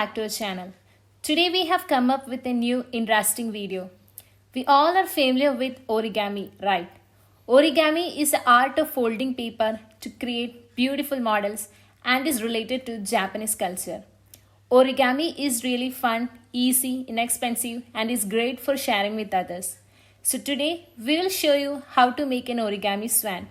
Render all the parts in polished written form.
back to our channel. Today we have come up with a new interesting video. We all are familiar with origami, right? Origami is the art of folding paper to create beautiful models and is related to Japanese culture. Origami is really fun, easy, inexpensive and is great for sharing with others. So today we will show you how to make an origami swan.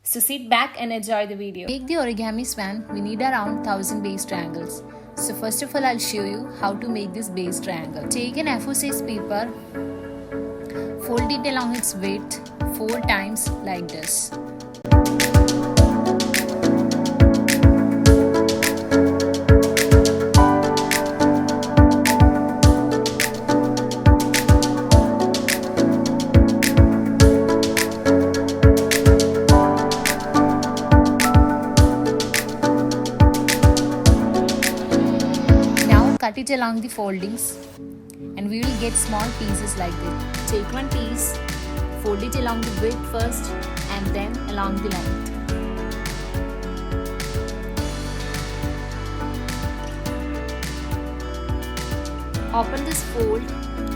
So sit back and enjoy the video. To make the origami swan, we need around 1000 base triangles. So first of all, I'll show you how to make this base triangle. Take an A4 size paper, fold it along its width 4 times like this. Cut it along the foldings and we will get small pieces like this. Take one piece, fold it along the width first and then along the length. Open this fold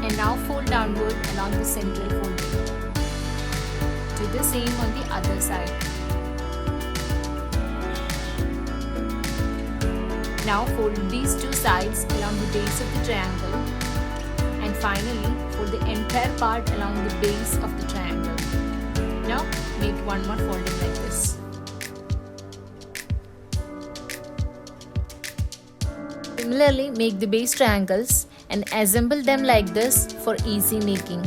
and now fold downward along the central folding. Do the same on the other side. Now fold these two sides along the base of the triangle and finally fold the entire part along the base of the triangle. Now make one more folding like this. Similarly, make the base triangles and assemble them like this for easy making.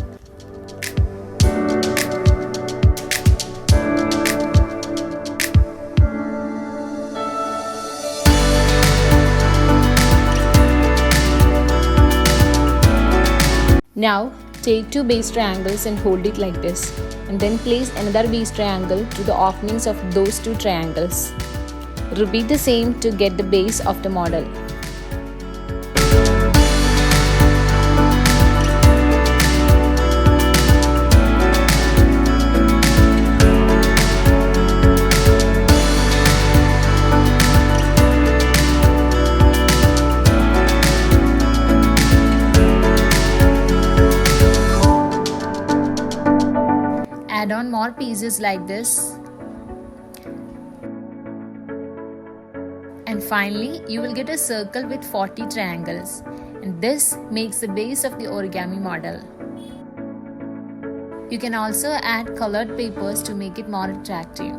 Now, take 2 base triangles and hold it like this and then place another base triangle to the openings of those 2 triangles. Repeat the same to get the base of the model. Add on more pieces like this. And finally, you will get a circle with 40 triangles. And this makes the base of the origami model. You can also add colored papers to make it more attractive.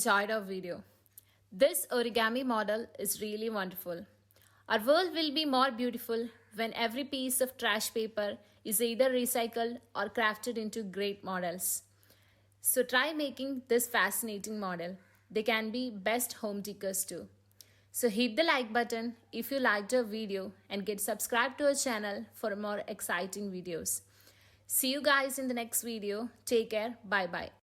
enjoyed our video. This origami model is really wonderful. Our world will be more beautiful when every piece of trash paper is either recycled or crafted into great models. So try making this fascinating model. They can be best home decors too. So hit the like button if you liked our video and get subscribed to our channel for more exciting videos. See you guys in the next video. Take care. Bye bye.